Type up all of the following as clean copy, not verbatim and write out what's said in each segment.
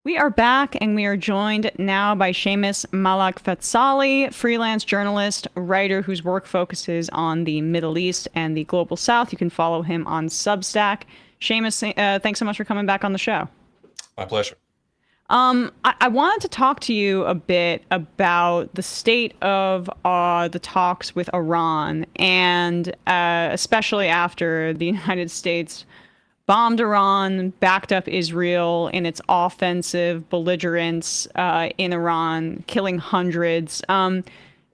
We are back, and we are joined now by Seamus Malekfazali, freelance journalist, writer whose work focuses on the Middle East and the Global South. You can follow him on Substack. Seamus, thanks so much for coming back on the show. My pleasure. I wanted to talk to you a bit about the state of the talks with Iran, and especially after the United States bombed Iran, backed up Israel in its offensive belligerence in Iran, killing hundreds.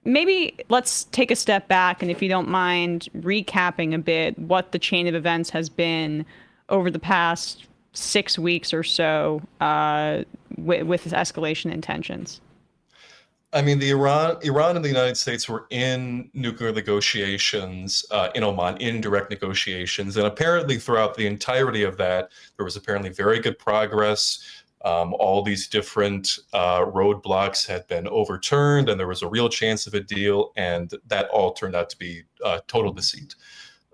Maybe let's take a step back, and if you don't mind recapping a bit what the chain of events has been over the past 6 weeks or so with this escalation in tensions. I mean, Iran and the United States were in nuclear negotiations in Oman, in direct negotiations, and apparently throughout the entirety of that, there was apparently very good progress. All these different roadblocks had been overturned, and there was a real chance of a deal, and that all turned out to be total deceit.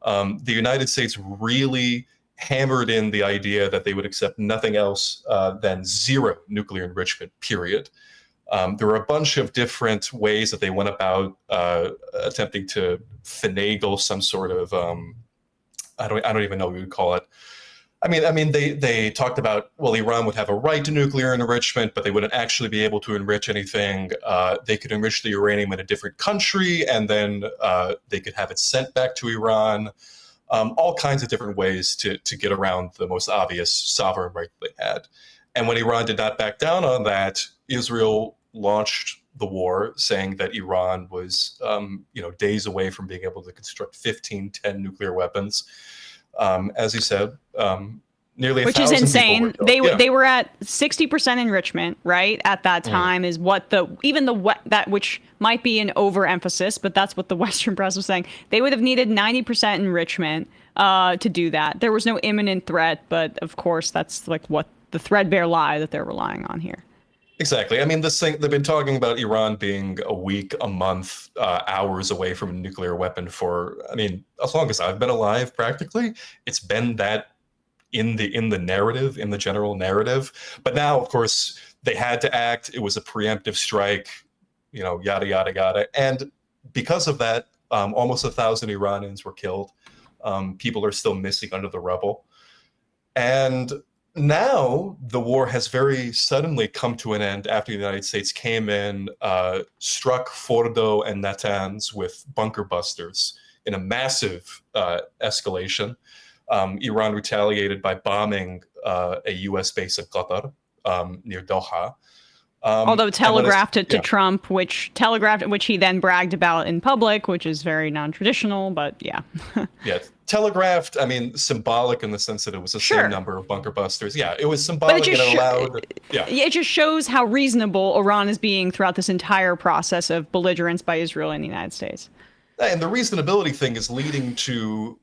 The United States really hammered in the idea that they would accept nothing else than zero nuclear enrichment, period. There were a bunch of different ways that they went about attempting to finagle some sort of I don't even know what we would call it. They talked about, well, Iran would have a right to nuclear enrichment, but they wouldn't actually be able to enrich anything. They could enrich the uranium in a different country, and then they could have it sent back to Iran. All kinds of different ways to get around the most obvious sovereign right they had. And when Iran did not back down on that, Israel launched the war, saying that Iran was, days away from being able to construct 10 nuclear weapons. As you said, nearly Which 1,000 is insane. people were killed. They were at 60% enrichment, right? At that time is what that which might be an overemphasis, but that's what the Western press was saying. They would have needed 90% enrichment to do that. There was no imminent threat, but of course that's like what the threadbare lie that they're relying on here. Exactly. I mean, this thing, they've been talking about Iran being a week, a month, hours away from a nuclear weapon for, as long as I've been alive, practically. It's been that in the narrative, in the general narrative. But now, of course, they had to act. It was a preemptive strike, yada, yada, yada. And because of that, almost 1,000 Iranians were killed. People are still missing under the rubble. And now the war has very suddenly come to an end after the United States came in, struck Fordo and Natanz with bunker busters in a massive escalation. Iran retaliated by bombing a U.S. base in Qatar near Doha. Although telegraphed it to Trump, which he then bragged about in public, which is very non-traditional, but yeah. Yeah, telegraphed, symbolic in the sense that it was the same number of bunker busters. Yeah, it was symbolic and it allowed... Yeah. It just shows how reasonable Iran is being throughout this entire process of belligerence by Israel and the United States. And the reasonability thing is leading to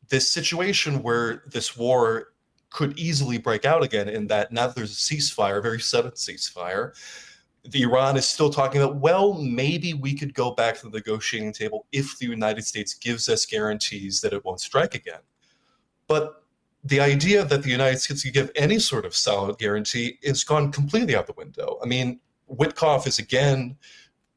this situation where this war could easily break out again, in that now that there's a ceasefire, a very sudden ceasefire, Iran is still talking about, well, maybe we could go back to the negotiating table if the United States gives us guarantees that it won't strike again. But the idea that the United States could give any sort of solid guarantee is gone completely out the window. Witkoff is again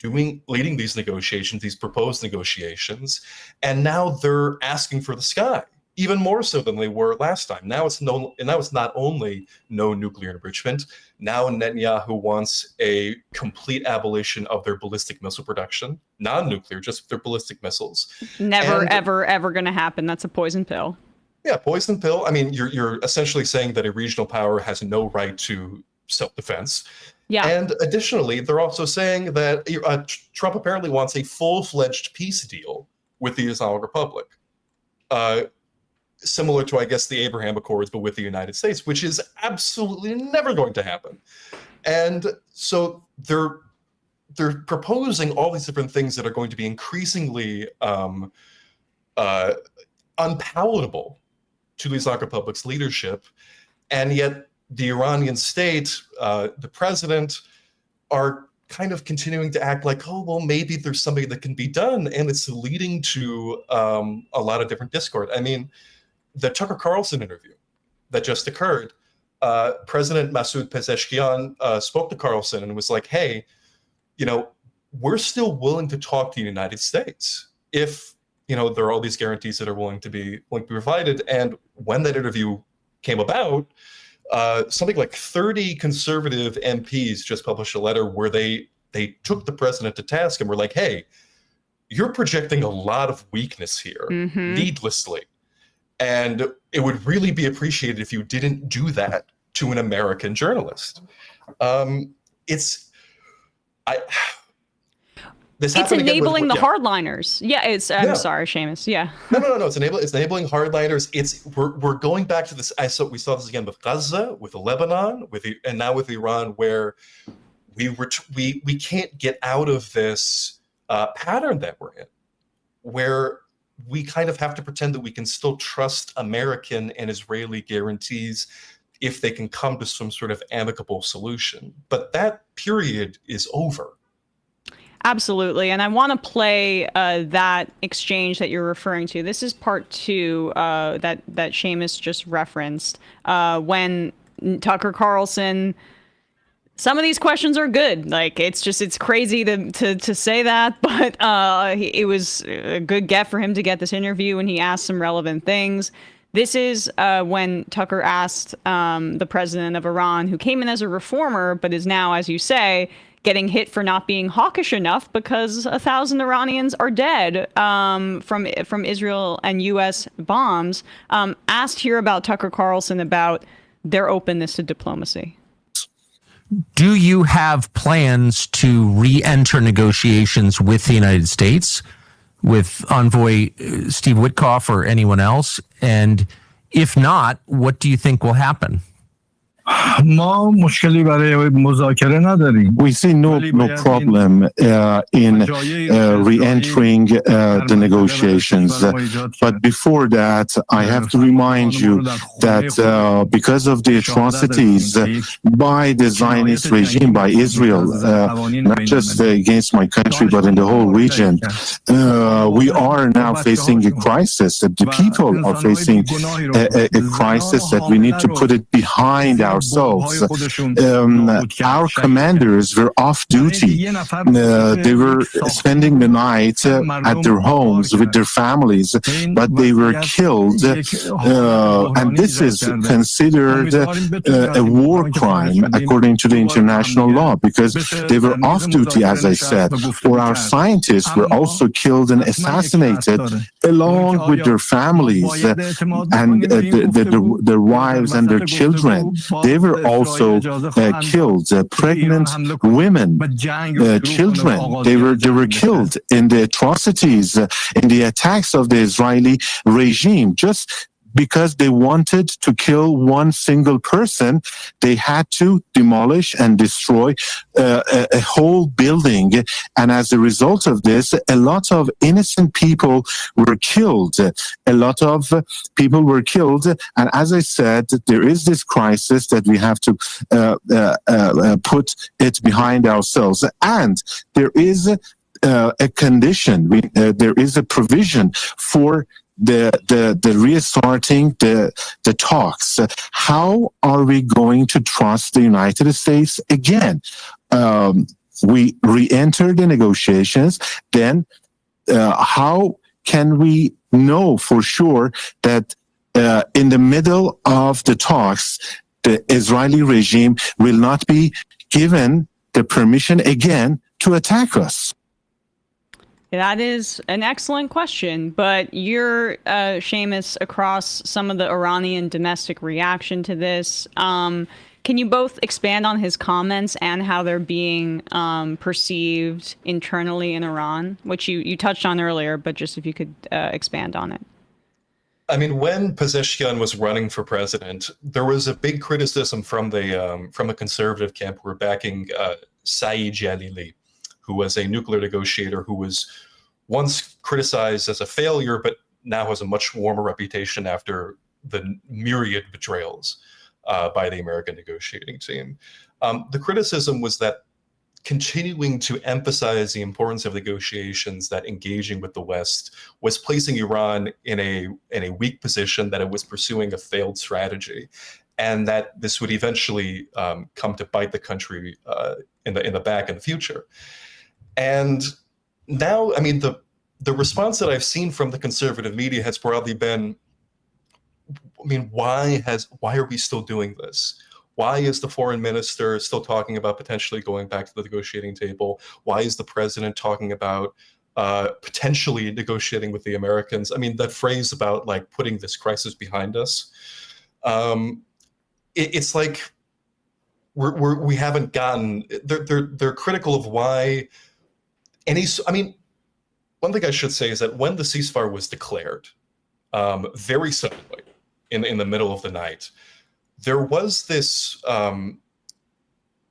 leading these negotiations, these proposed negotiations, and now they're asking for the sky, even more so than they were last time. Now it's not only no nuclear enrichment. Now Netanyahu wants a complete abolition of their ballistic missile production, non-nuclear, just their ballistic missiles. Ever going to happen. That's a poison pill. Yeah, poison pill. You're essentially saying that a regional power has no right to self-defense. Yeah. And additionally, they're also saying that Trump apparently wants a full-fledged peace deal with the Islamic Republic. Similar to, I guess, the Abraham Accords, but with the United States, which is absolutely never going to happen. And so they're proposing all these different things that are going to be increasingly unpalatable to the Islamic Republic's leadership. And yet the Iranian state, the president, are kind of continuing to act like, oh, well, maybe there's something that can be done. And it's leading to a lot of different discord. The Tucker Carlson interview that just occurred, President Masoud Pezeshkian spoke to Carlson and was like, hey, we're still willing to talk to the United States if, there are all these guarantees that are willing to be provided. And when that interview came about, something like 30 conservative MPs just published a letter where they took the president to task and were like, hey, you're projecting a lot of weakness here needlessly. And it would really be appreciated if you didn't do that to an American journalist. It's enabling the hardliners. Yeah, I'm sorry, Seamus. Yeah. No. It's enabling hardliners. We're going back to this. We saw this again with Gaza, with Lebanon, and now with Iran, where we can't get out of this pattern that we're in, where we kind of have to pretend that we can still trust American and Israeli guarantees if they can come to some sort of amicable solution. But that period is over. Absolutely. And I want to play that exchange that you're referring to. This is part 2 that Seamus just referenced, when Tucker Carlson... Some of these questions are good. Like, it's crazy to say that, but it was a good get for him to get this interview, and he asked some relevant things. This is when Tucker asked the president of Iran, who came in as a reformer, but is now, as you say, getting hit for not being hawkish enough because 1,000 Iranians are dead from Israel and U.S. bombs, asked here about Tucker Carlson about their openness to diplomacy. Do you have plans to re-enter negotiations with the United States, with Envoy Steve Witkoff or anyone else? And if not, what do you think will happen? We see no problem in re-entering the negotiations. But before that, I have to remind you that because of the atrocities by the Zionist regime, by Israel, not just against my country, but in the whole region, we are now facing a crisis. The people are facing a crisis that we need to put it behind ourselves. Our commanders were off duty. They were spending the night at their homes with their families, but they were killed. And this is considered a war crime according to the international law, because they were off duty, as I said. Or our scientists were also killed and assassinated along with their families and their wives and their children. They were also killed. Pregnant women, children, they were killed in the atrocities, in the attacks of the Israeli regime. Just because they wanted to kill one single person, they had to demolish and destroy a whole building. And as a result of this, a lot of innocent people were killed. A lot of people were killed. And as I said, there is this crisis that we have to put it behind ourselves. And there is a condition, there is a provision for the restarting the talks. How are we going to trust the United States again? We re-enter the negotiations. Then how can we know for sure that in the middle of the talks, the Israeli regime will not be given the permission again to attack us? That is an excellent question, but you're, Seamus, across some of the Iranian domestic reaction to this. Can you both expand on his comments and how they're being perceived internally in Iran, which you touched on earlier, but just if you could expand on it. I mean, when Pezeshkian was running for president, there was a big criticism from a conservative camp who were backing Saeed Jalili, who was a nuclear negotiator who was once criticized as a failure, but now has a much warmer reputation after the myriad betrayals by the American negotiating team. The criticism was that continuing to emphasize the importance of negotiations, that engaging with the West was placing Iran in a weak position, that it was pursuing a failed strategy. and that this would eventually come to bite the country in the back in the future. And now, I mean, the response that I've seen from the conservative media has broadly been, I mean, why are we still doing this? Why is the foreign minister still talking about potentially going back to the negotiating table? Why is the president talking about potentially negotiating with the Americans? I mean, that phrase about like putting this crisis behind us, it's like we haven't gotten. They're critical of why any. I mean, one thing I should say is that when the ceasefire was declared, very suddenly in the middle of the night, there was this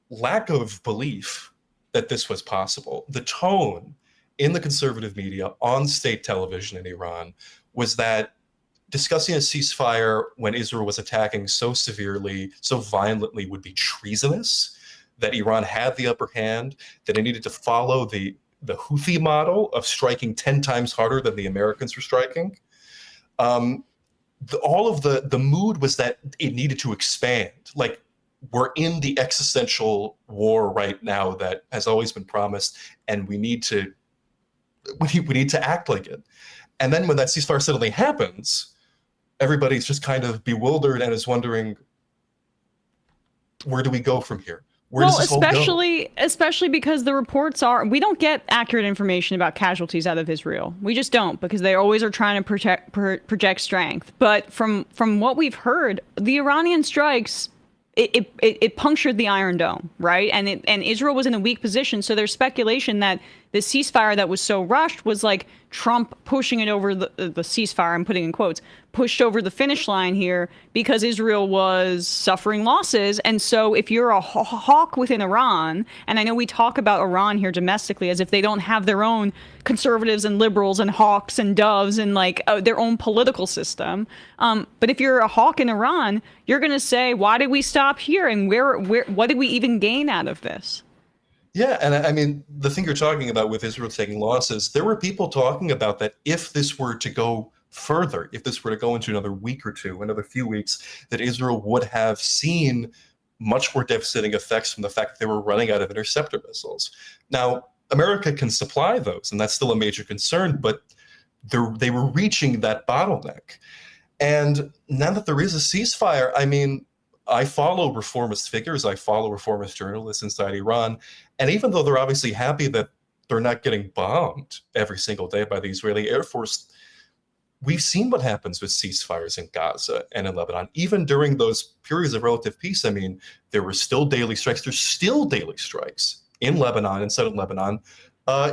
lack of belief that this was possible. The tone in the conservative media on state television in Iran was that discussing a ceasefire when Israel was attacking so severely, so violently, would be treasonous, that Iran had the upper hand, that it needed to follow the Houthi model of striking 10 times harder than the Americans were striking. All of the mood was that it needed to expand. Like, we're in the existential war right now that has always been promised, and we need to act like it. And then when that ceasefire suddenly happens, everybody's just kind of bewildered and is wondering, where do we go from here? Where does this all go? Especially because the reports are, we don't get accurate information about casualties out of Israel. We just don't, because they always are trying to project strength. But from what we've heard, the Iranian strikes, it punctured the Iron Dome, right? And Israel was in a weak position. So there's speculation that the ceasefire that was so rushed was like Trump pushing it over the ceasefire, I'm putting in quotes, pushed over the finish line here because Israel was suffering losses. And so if you're a hawk within Iran, and I know we talk about Iran here domestically as if they don't have their own conservatives and liberals and hawks and doves and like their own political system. But if you're a hawk in Iran, you're going to say, why did we stop here? And what did we even gain out of this? Yeah, and I mean, the thing you're talking about with Israel taking losses, there were people talking about that if this were to go further, if this were to go into another week or two, another few weeks, that Israel would have seen much more devastating effects from the fact that they were running out of interceptor missiles. Now, America can supply those, and that's still a major concern, but they were reaching that bottleneck. And now that there is a ceasefire, I mean, I follow reformist figures, I follow reformist journalists inside Iran, and even though they're obviously happy that they're not getting bombed every single day by the Israeli Air Force, we've seen what happens with ceasefires in Gaza and in Lebanon. Even during those periods of relative peace, I mean, there were still daily strikes. There's still daily strikes in Lebanon, in southern Lebanon.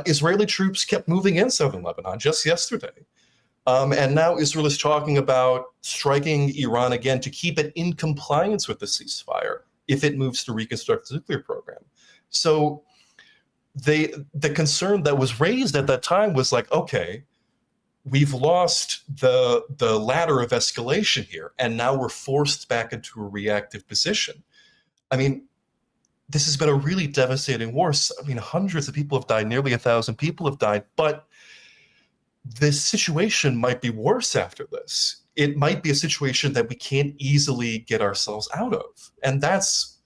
Israeli troops kept moving in southern Lebanon just yesterday. And now Israel is talking about striking Iran again to keep it in compliance with the ceasefire if it moves to reconstruct the nuclear program. So the concern that was raised at that time was like, okay, we've lost the ladder of escalation here, and now we're forced back into a reactive position. I mean, this has been a really devastating war. I mean, hundreds of people have died, nearly 1,000 people have died, but this situation might be worse after this. It might be a situation that we can't easily get ourselves out of, and that's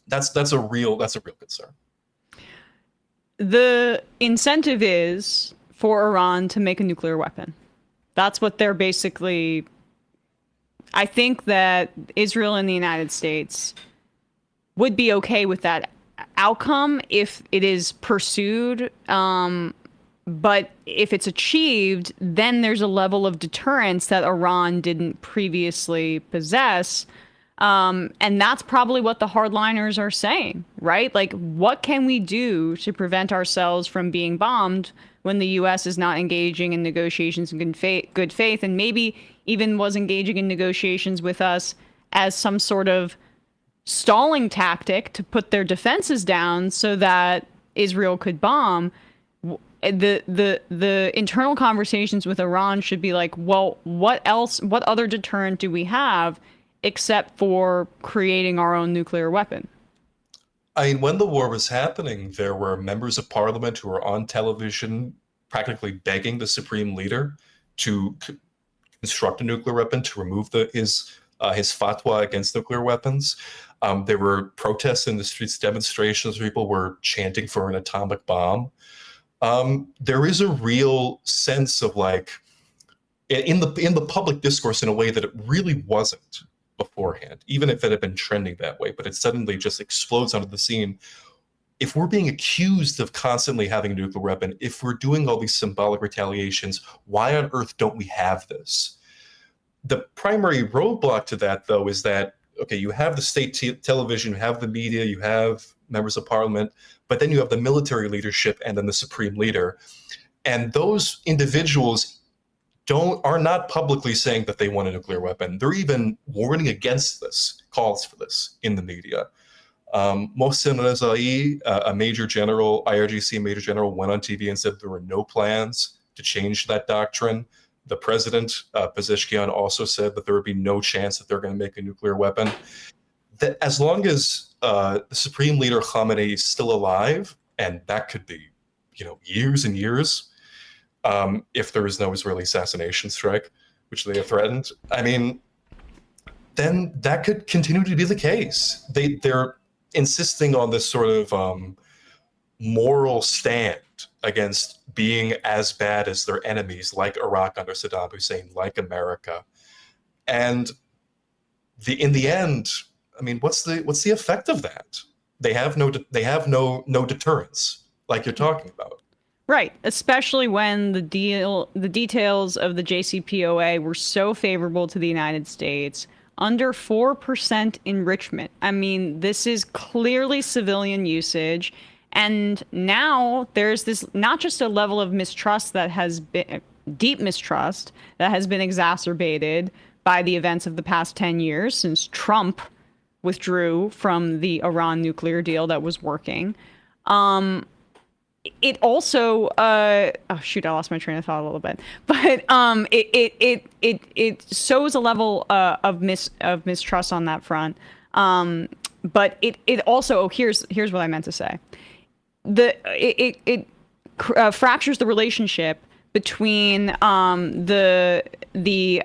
a real concern. The incentive is for Iran to make a nuclear weapon. That's what they're basically. I think that Israel and the United States would be okay with that outcome if it is pursued. But if it's achieved, then there's a level of deterrence that Iran didn't previously possess. And that's probably what the hardliners are saying, right? Like, what can we do to prevent ourselves from being bombed when the U.S. is not engaging in negotiations in good faith, and maybe even was engaging in negotiations with us as some sort of stalling tactic to put their defenses down so that Israel could bomb? The internal conversations with Iran should be like, well, what other deterrent do we have except for creating our own nuclear weapon? I mean, when the war was happening, there were members of parliament who were on television practically begging the supreme leader to construct a nuclear weapon, to remove his his fatwa against nuclear weapons. There were protests in the streets, demonstrations, people were chanting for an atomic bomb. There is a real sense of like, in the public discourse in a way that it really wasn't beforehand, even if it had been trending that way, but it suddenly just explodes onto the scene. If we're being accused of constantly having a nuclear weapon, if we're doing all these symbolic retaliations, why on earth don't we have this? The primary roadblock to that, though, is that, okay, you have the state television, you have the media, you have members of parliament, but then you have the military leadership and then the supreme leader. And those individuals are not publicly saying that they want a nuclear weapon. They're even warning against this, calls for this in the media. Mohsen Rezai, a major general, IRGC major general, went on TV and said there were no plans to change that doctrine. The president, Pezeshkian, also said that there would be no chance that they're going to make a nuclear weapon. That as long as the supreme leader Khamenei is still alive, and that could be, years and years, if there is no Israeli assassination strike, which they have threatened, I mean, then that could continue to be the case. They're insisting on this sort of moral stand against being as bad as their enemies, like Iraq under Saddam Hussein, like America. And in the end, I mean, what's the effect of that? They have no deterrence, like you're talking about. Right, especially when the details of the JCPOA were so favorable to the United States. Under 4% enrichment. I mean, this is clearly civilian usage. And now there's this, not just a level of mistrust that has been, deep mistrust that has been exacerbated by the events of the past 10 years since Trump withdrew from the Iran nuclear deal that was working. It also, oh shoot, I lost my train of thought a little bit. But it shows a level of mistrust on that front. But it also, here's what I meant to say. It fractures the relationship between the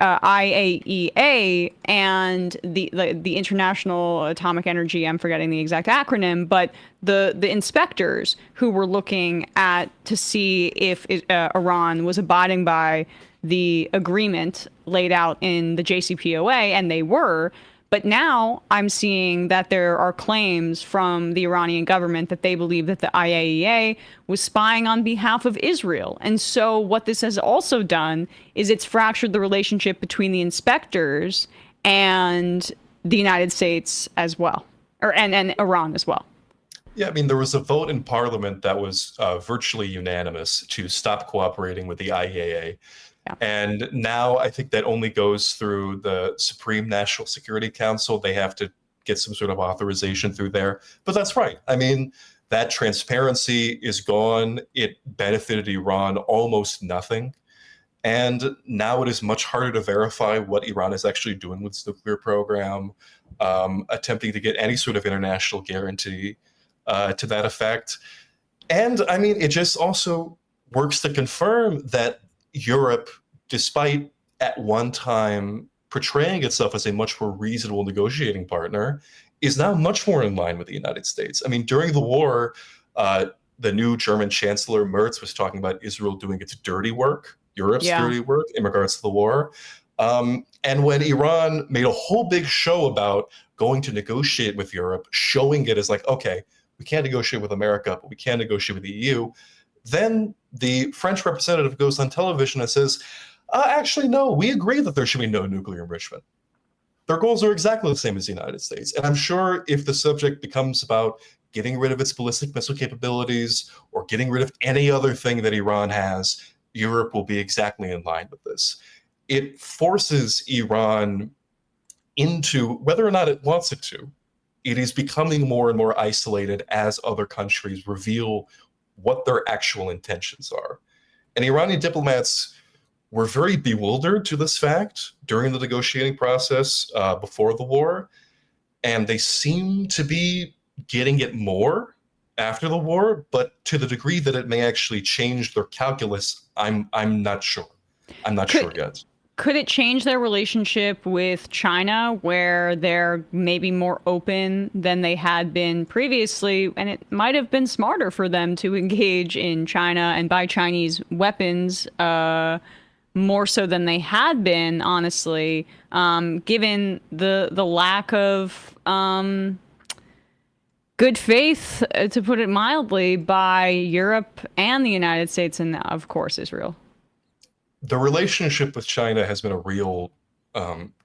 IAEA and the International Atomic Energy. I'm forgetting the exact acronym, but the inspectors who were looking to see if Iran was abiding by the agreement laid out in the JCPOA, and they were. But now I'm seeing that there are claims from the Iranian government that they believe that the IAEA was spying on behalf of Israel. And so what this has also done is it's fractured the relationship between the inspectors and the United States as well, and Iran as well. Yeah, I mean, there was a vote in parliament that was virtually unanimous to stop cooperating with the IAEA. Yeah. And now I think that only goes through the Supreme National Security Council. They have to get some sort of authorization through there. But that's right. I mean, that transparency is gone. It benefited Iran almost nothing. And now it is much harder to verify what Iran is actually doing with its nuclear program, attempting to get any sort of international guarantee to that effect. And I mean, it just also works to confirm that Europe, despite at one time portraying itself as a much more reasonable negotiating partner, is now much more in line with the United States. I mean, during the war, the new German Chancellor Merz was talking about Israel doing its dirty work, Europe's dirty work in regards to the war. And when Iran made a whole big show about going to negotiate with Europe, showing it as like, okay, we can't negotiate with America, but we can negotiate with the EU, then the French representative goes on television and says, actually, no, we agree that there should be no nuclear enrichment. Their goals are exactly the same as the United States. And I'm sure if the subject becomes about getting rid of its ballistic missile capabilities or getting rid of any other thing that Iran has, Europe will be exactly in line with this. It forces Iran into, whether or not it wants it to, it is becoming more and more isolated as other countries reveal what their actual intentions are. And Iranian diplomats were very bewildered to this fact during the negotiating process before the war, and they seem to be getting it more after the war, but to the degree that it may actually change their calculus, I'm not sure. I'm not sure yet. Could it change their relationship with China, where they're maybe more open than they had been previously? And it might have been smarter for them to engage in China and buy Chinese weapons more so than they had been, honestly, given the lack of good faith, to put it mildly, by Europe and the United States and, of course, Israel. The relationship with China has been a real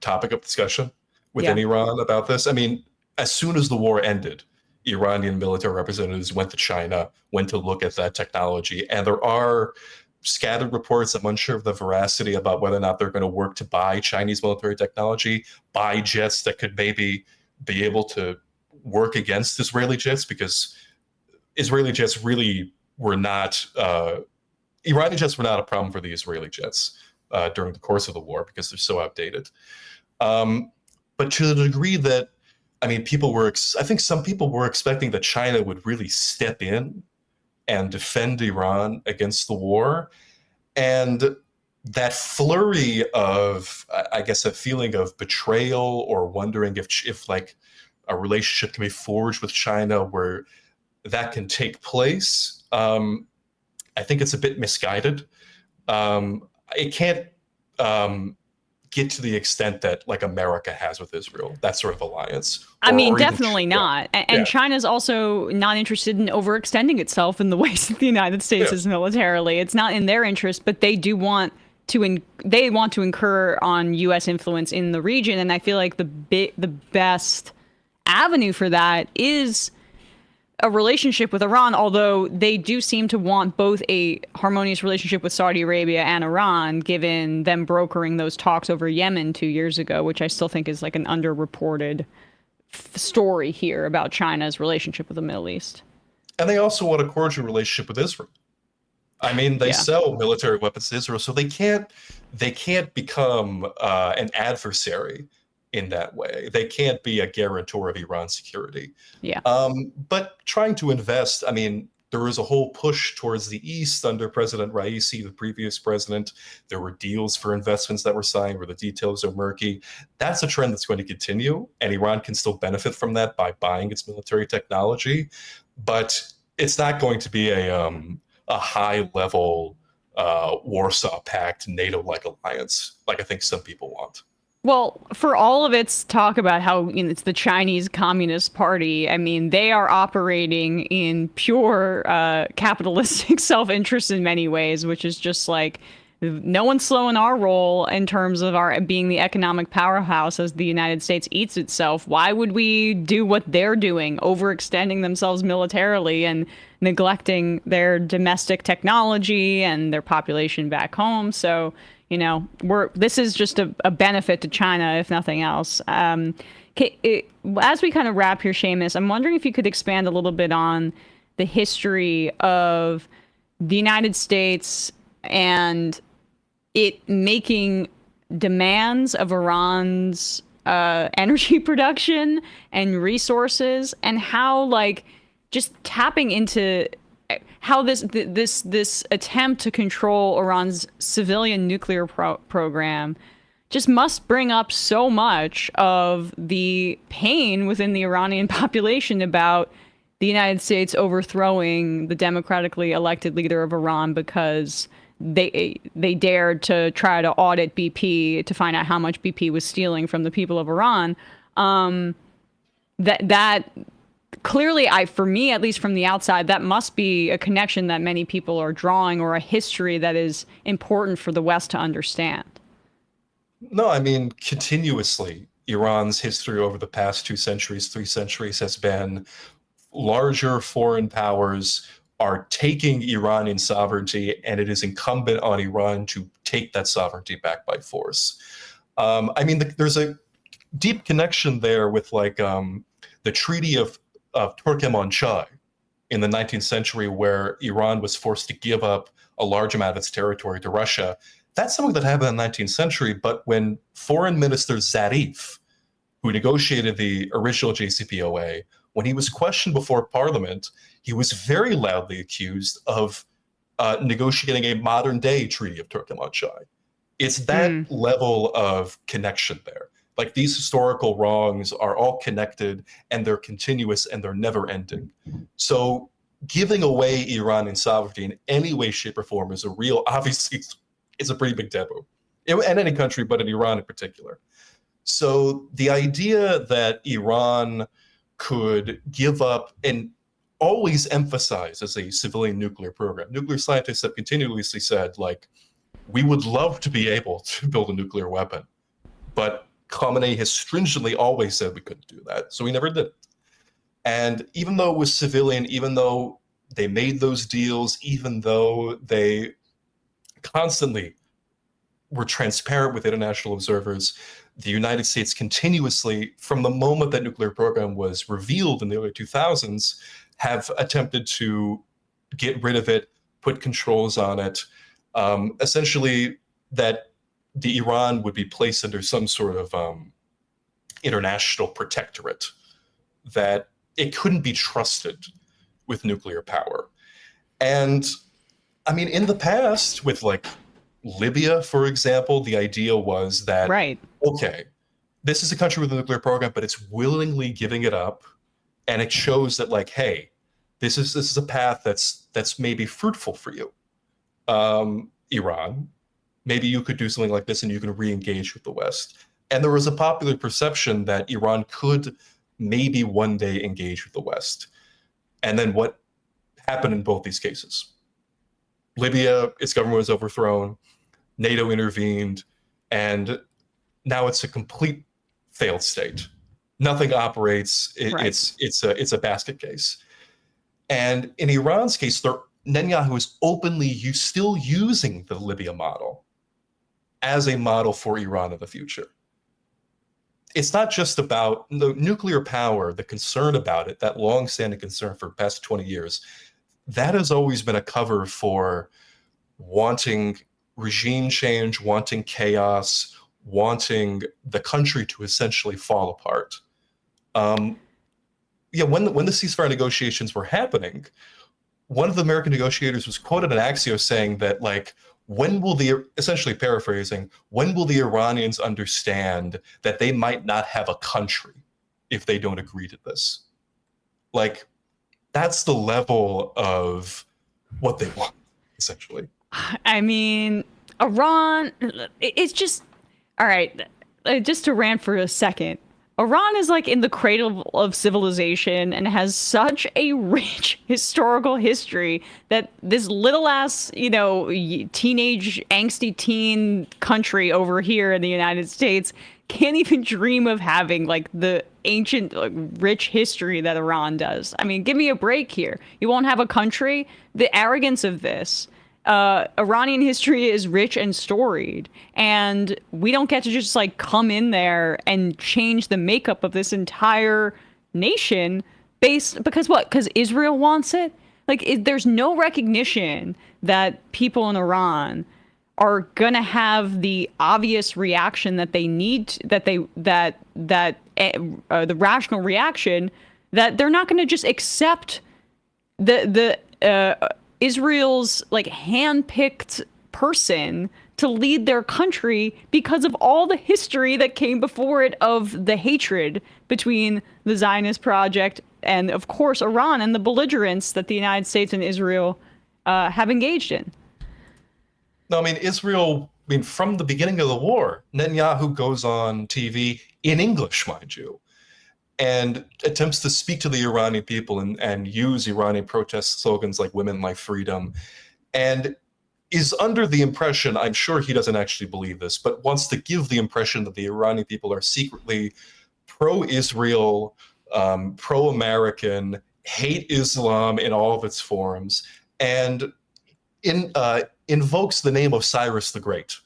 topic of discussion within Iran about this. I mean, as soon as the war ended, Iranian military representatives went to China, went to look at that technology, and there are scattered reports, I'm unsure of the veracity, about whether or not they're going to work to buy Chinese military technology, buy jets that could maybe be able to work against Israeli jets, because Israeli jets really were not Iranian jets were not a problem for the Israeli jets during the course of the war because they're so outdated. But to the degree that, I mean, I think some people were expecting that China would really step in and defend Iran against the war. And that flurry of, I guess, a feeling of betrayal or wondering if like a relationship can be forged with China where that can take place, I think it's a bit misguided. It can't get to the extent that like America has with Israel, that sort of alliance. I mean, definitely not. And China's also not interested in overextending itself in the ways that the United States is militarily. It's not in their interest, but they do want to they want to incur on U.S. influence in the region. And I feel like the best avenue for that is a relationship with Iran, although they do seem to want both a harmonious relationship with Saudi Arabia and Iran, given them brokering those talks over Yemen 2 years ago, which I still think is like an underreported story here about China's relationship with the Middle East. And they also want a cordial relationship with Israel. I mean, they sell military weapons to Israel, so they can't become an adversary in that way. They can't be a guarantor of Iran's security. Yeah. But trying to invest, I mean, there was a whole push towards the East under President Raisi, the previous president. There were deals for investments that were signed where the details are murky. That's a trend that's going to continue, and Iran can still benefit from that by buying its military technology. But it's not going to be a high-level Warsaw Pact, NATO-like alliance, like I think some people want. Well, for all of its talk about how it's the Chinese Communist Party, I mean, they are operating in pure capitalistic self-interest in many ways, which is just like, no one's slowing our roll in terms of our being the economic powerhouse as the United States eats itself. Why would we do what they're doing, overextending themselves militarily and neglecting their domestic technology and their population back home? So, you know, this is just a benefit to China, if nothing else. As we kind of wrap here, Seamus, I'm wondering if you could expand a little bit on the history of the United States and it making demands of Iran's energy production and resources, and how, like, just tapping into how this attempt to control Iran's civilian nuclear program just must bring up so much of the pain within the Iranian population about the United States overthrowing the democratically elected leader of Iran because they dared to try to audit BP to find out how much BP was stealing from the people of Iran. That clearly, for me, at least from the outside, that must be a connection that many people are drawing, or a history that is important for the West to understand. No, I mean, continuously, Iran's history over the past 2 centuries, 3 centuries has been larger foreign powers are taking Iranian sovereignty, and it is incumbent on Iran to take that sovereignty back by force. I mean, there's a deep connection there with, like, the Treaty of Turkmenistan in the 19th century, where Iran was forced to give up a large amount of its territory to Russia. That's something that happened in the 19th century, but when Foreign Minister Zarif, who negotiated the original JCPOA, when he was questioned before Parliament, he was very loudly accused of negotiating a modern-day Treaty of Turkmenistan. It's that level of connection there. Like, these historical wrongs are all connected, and they're continuous, and they're never ending. So giving away Iranian sovereignty in any way, shape, or form is obviously, it's a pretty big taboo. In any country, but in Iran in particular. So the idea that Iran could give up and always emphasize as a civilian nuclear program. Nuclear scientists have continuously said, like, we would love to be able to build a nuclear weapon, but Khamenei has stringently always said we couldn't do that, so we never did it. And even though it was civilian, even though they made those deals, even though they constantly were transparent with international observers, the United States continuously, from the moment that nuclear program was revealed in the early 2000s, have attempted to get rid of it, put controls on it, essentially that the Iran would be placed under some sort of international protectorate, that it couldn't be trusted with nuclear power. And I mean, in the past, with like Libya, for example, the idea was that, okay, this is a country with a nuclear program, but it's willingly giving it up, and it shows that, like, hey, this is a path that's maybe fruitful for you, Iran. Maybe you could do something like this, and you can re-engage with the West. And there was a popular perception that Iran could maybe one day engage with the West. And then what happened in both these cases? Libya, its government was overthrown, NATO intervened, and now it's a complete failed state. Nothing operates. It's a basket case. And in Iran's case, Netanyahu is openly still using the Libya model as a model for Iran in the future. It's not just about the nuclear power, the concern about it, that long-standing concern for the past 20 years. That has always been a cover for wanting regime change, wanting chaos, wanting the country to essentially fall apart. When the ceasefire negotiations were happening, one of the American negotiators was quoted in Axios saying that, like, essentially paraphrasing, when will the Iranians understand that they might not have a country if they don't agree to this? Like, that's the level of what they want, essentially. I mean, Iran, it's just, all right, just to rant for a second. Iran is like in the cradle of civilization and has such a rich historical history that this little ass, teenage angsty teen country over here in the United States can't even dream of having like the ancient, rich history that Iran does. I mean, give me a break here. You won't have a country? The arrogance of this. Iranian history is rich and storied, and we don't get to just like come in there and change the makeup of this entire nation because what? Because Israel wants it? Like, there's no recognition that people in Iran are gonna have the obvious reaction that they need, the rational reaction that they're not gonna just accept Israel's like hand-picked person to lead their country because of all the history that came before it of the hatred between the Zionist project and, of course, Iran and the belligerence that the United States and Israel have engaged in. No, I mean, Israel, from the beginning of the war, Netanyahu goes on TV in English, mind you, and attempts to speak to the Iranian people and use Iranian protest slogans like women, life, freedom, and is under the impression, I'm sure he doesn't actually believe this, but wants to give the impression that the Iranian people are secretly pro-Israel, pro-American, hate Islam in all of its forms, and invokes the name of Cyrus the Great.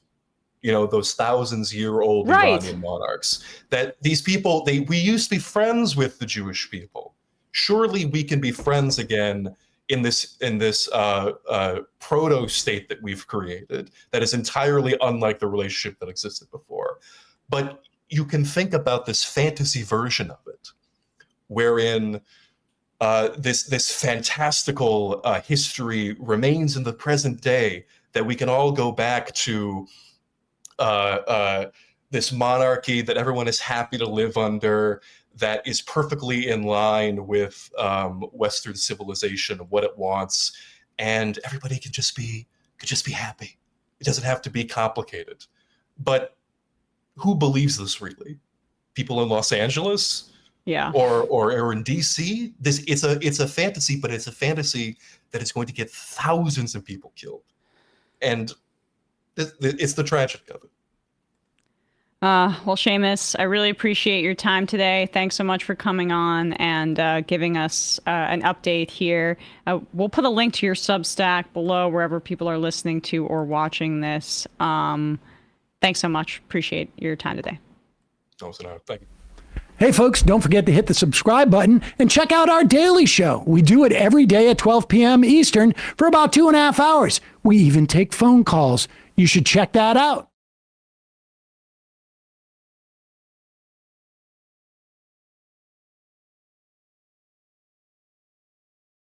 Those thousands-year-old Iranian monarchs, that these people, we used to be friends with the Jewish people. Surely we can be friends again in this proto-state that we've created that is entirely unlike the relationship that existed before. But you can think about this fantasy version of it, wherein this fantastical history remains in the present day, that we can all go back to this monarchy that everyone is happy to live under, that is perfectly in line with Western civilization and what it wants, and everybody could just be happy. It doesn't have to be complicated. But who believes this really? People in Los Angeles? Yeah. Or in DC? It's a fantasy, but it's a fantasy that is going to get thousands of people killed. And it's the tragedy of it. Well, Seamus, I really appreciate your time today. Thanks so much for coming on and giving us an update here. We'll put a link to your Substack below wherever people are listening to or watching this. Thanks so much. Appreciate your time today. Thank you. Hey, folks, don't forget to hit the subscribe button and check out our daily show. We do it every day at 12 p.m. Eastern for about 2.5 hours. We even take phone calls. You should check that out.